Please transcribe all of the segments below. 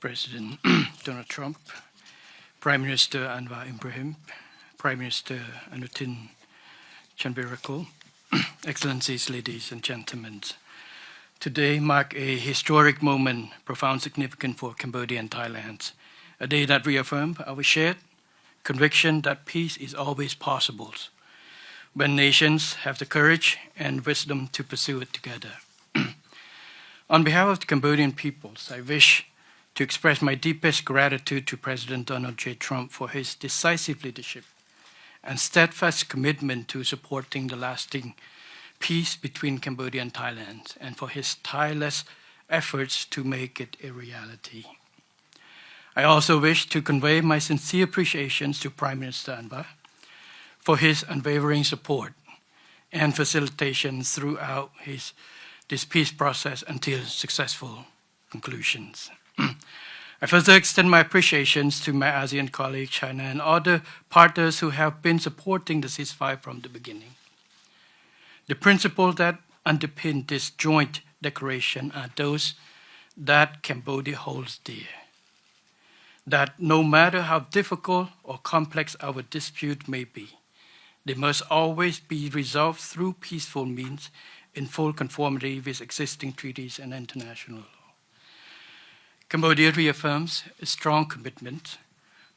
President Donald Trump, Prime Minister Anwar Ibrahim, Prime Minister Anutin Chanvirakul, Excellencies, ladies and gentlemen. Today marks a historic moment, profound significance for Cambodia and Thailand, a day that reaffirms our shared conviction that peace is always possible when nations have the courage and wisdom to pursue it together. On behalf of the Cambodian peoples, I wish to express my deepest gratitude to President Donald J. Trump for his decisive leadership and steadfast commitment to supporting the lasting peace between Cambodia and Thailand, and for his tireless efforts to make it a reality. I also wish to convey my sincere appreciations to Prime Minister Anwar for his unwavering support and facilitation throughout this peace process until successful conclusions. I further extend my appreciations to my ASEAN colleagues, China, and other partners who have been supporting the ceasefire from the beginning. The principles that underpin this joint declaration are those that Cambodia holds dear. That no matter how difficult or complex our dispute may be, they must always be resolved through peaceful means in full conformity with existing treaties and international law. Cambodia reaffirms a strong commitment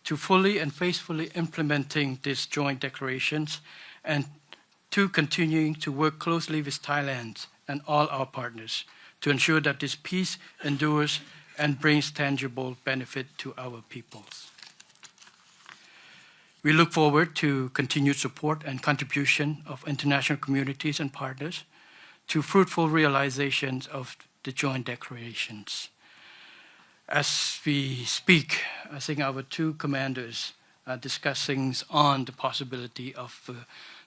to fully and faithfully implementing these joint declarations and to continuing to work closely with Thailand and all our partners to ensure that this peace endures and brings tangible benefit to our peoples. We look forward to continued support and contribution of international communities and partners to fruitful realizations of the joint declarations. As we speak, I think our two commanders are discussing on the possibility of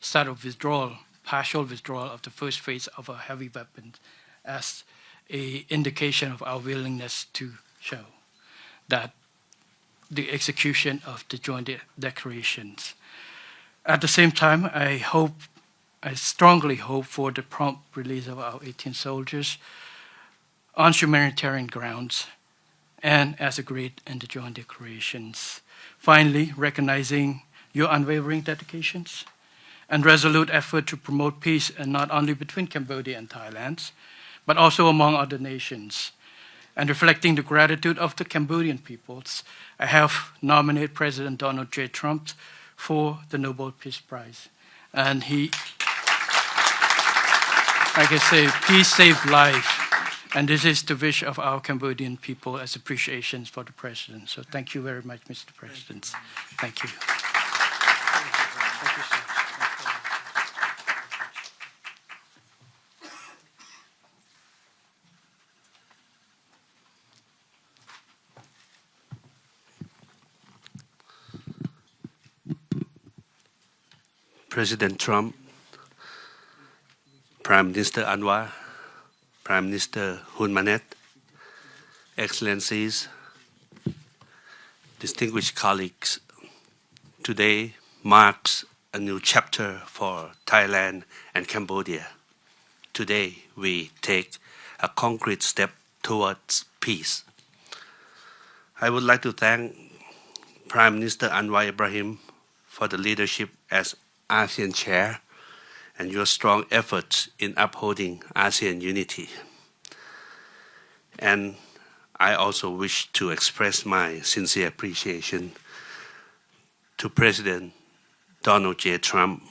start of withdrawal, partial withdrawal of the first phase of our heavy weapons as an indication of our willingness to show that the execution of the joint declarations. At the same time, I strongly hope for the prompt release of our 18 soldiers on humanitarian grounds and as agreed in the joint declarations. Finally, recognizing your unwavering dedications and resolute effort to promote peace, and not only between Cambodia and Thailand, but also among other nations, and reflecting the gratitude of the Cambodian peoples, I have nominated President Donald J. Trump for the Nobel Peace Prize. And he, like I say, peace saves life. And this is the wish of our Cambodian people as appreciations for the President. So thank you very much, Mr. President. Thank you. Thank you, sir. President Trump, Prime Minister Anwar, Prime Minister Hun Manet, Excellencies, distinguished colleagues, today marks a new chapter for Thailand and Cambodia. Today we take a concrete step towards peace. I would like to thank Prime Minister Anwar Ibrahim for the leadership as ASEAN Chair and your strong efforts in upholding ASEAN unity. And I also wish to express my sincere appreciation to President Donald J. Trump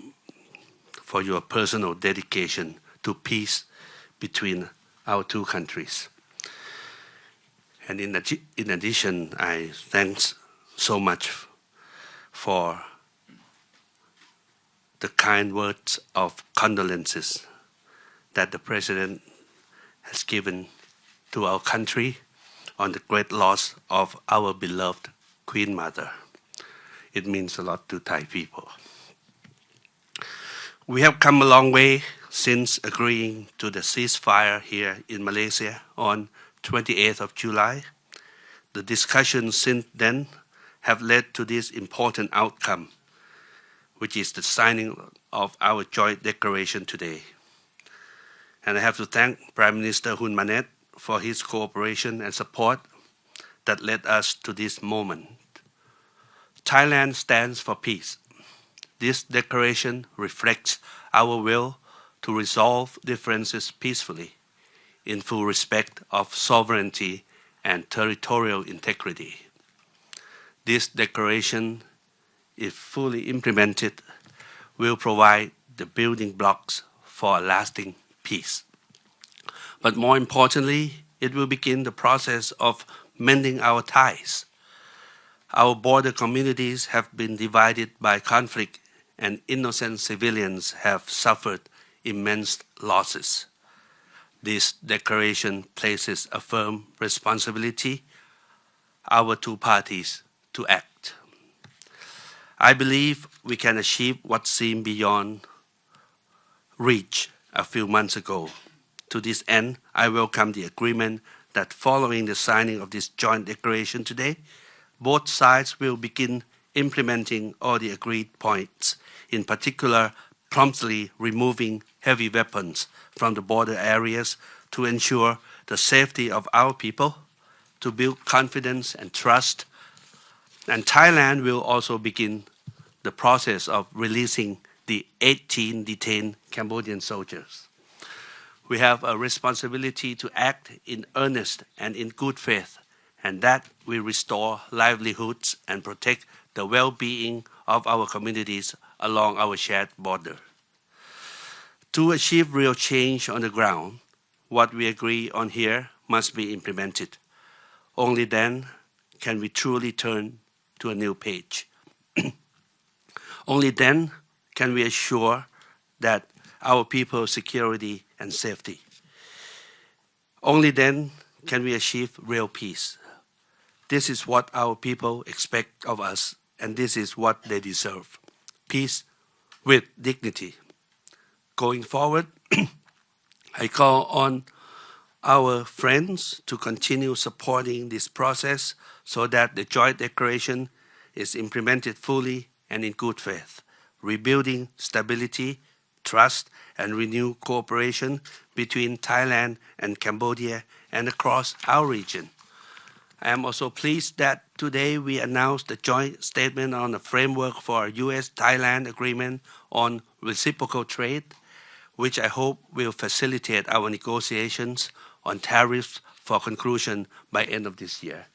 for your personal dedication to peace between our two countries. And in addition, I thanks so much for the kind words of condolences that the President has given to our country on the great loss of our beloved Queen Mother. It means a lot to Thai people. We have come a long way since agreeing to the ceasefire here in Malaysia on 28th of July. The discussions since then have led to this important outcome, which is the signing of our joint declaration today. And I have to thank Prime Minister Hun Manet for his cooperation and support that led us to this moment. Thailand stands for peace. This declaration reflects our will to resolve differences peacefully, in full respect of sovereignty and territorial integrity. This declaration, if fully implemented, will provide the building blocks for a lasting peace. But more importantly, it will begin the process of mending our ties. Our border communities have been divided by conflict, and innocent civilians have suffered immense losses. This declaration places a firm responsibility on our two parties to act. I believe we can achieve what seemed beyond reach a few months ago. To this end, I welcome the agreement that following the signing of this joint declaration today, both sides will begin implementing all the agreed points, in particular, promptly removing heavy weapons from the border areas to ensure the safety of our people, to build confidence and trust. And Thailand will also begin the process of releasing the 18 detained Cambodian soldiers. We have a responsibility to act in earnest and in good faith, and that will restore livelihoods and protect the well-being of our communities along our shared border. To achieve real change on the ground, what we agree on here must be implemented. Only then can we truly turn to a new page. Only then can we assure that our people's security and safety. Only then can we achieve real peace. This is what our people expect of us, and this is what they deserve. Peace with dignity. Going forward, I call on our friends to continue supporting this process so that the joint declaration is implemented fully and in good faith, rebuilding stability, trust, and renewed cooperation between Thailand and Cambodia and across our region. I am also pleased that today we announced the joint statement on a framework for a U.S.-Thailand agreement on reciprocal trade, which I hope will facilitate our negotiations on tariffs for conclusion by end of this year.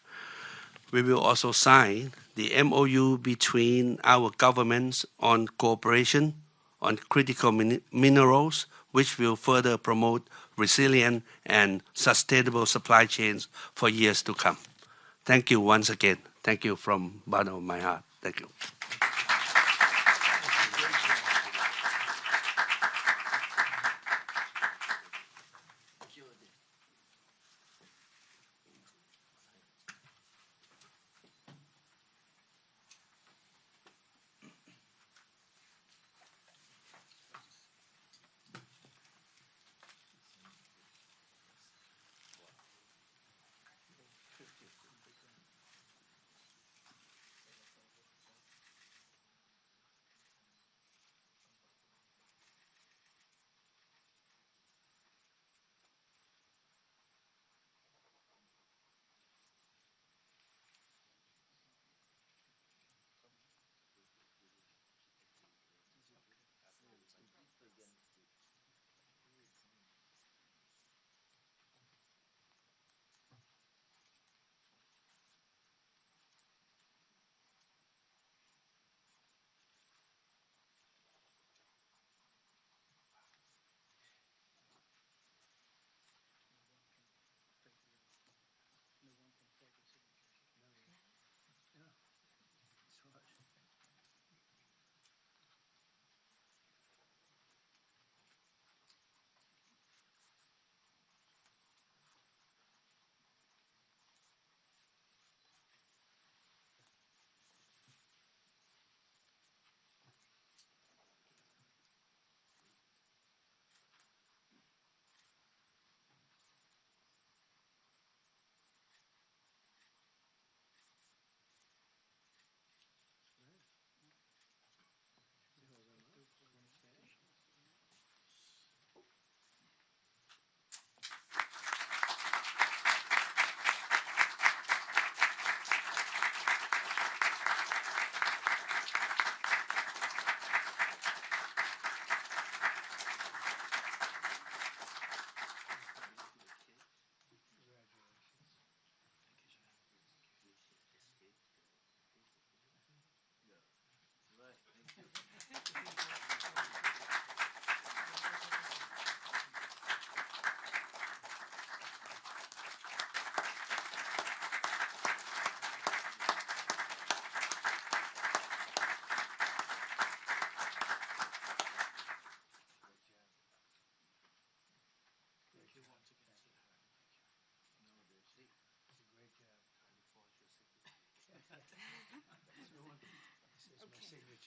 We will also sign the MOU between our governments on cooperation on critical minerals, which will further promote resilient and sustainable supply chains for years to come. Thank you once again. Thank you from the bottom of my heart. Thank you.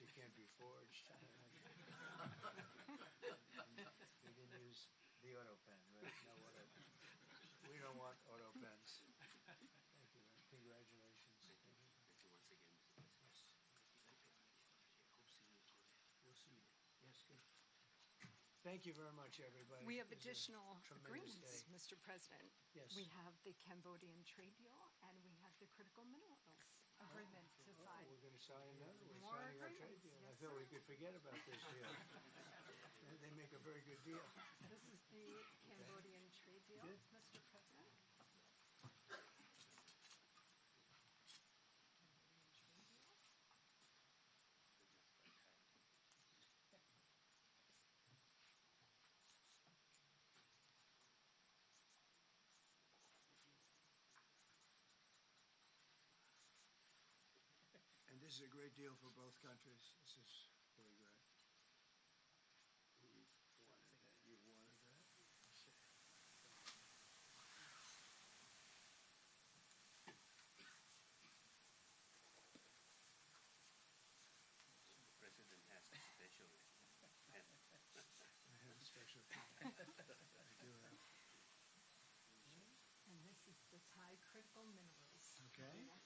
you can't be forged. We can use the auto pen, right? No auto pen. We don't want auto pens. Thank you, man. Congratulations. Thank you once again, Mr. President. We'll see you. Yes, good. Thank you very much, everybody. We have It was a additional tremendous agreements, day. Mr. President. Yes. We have the Cambodian trade deal, and we have the critical minerals agreement to sign. We're going to sign another. We're More signing our trade agreements. deal. I Yes, thought we sir. could forget about this deal. They make a very good deal. This is the Cambodian trade deal, Good. Mr. President. And this is a great deal for both countries. This is really great. You wanted that. You wanted that. The President has a special pen. I have a special pen. I do have. And this is the Thai critical minerals. Okay. agreement.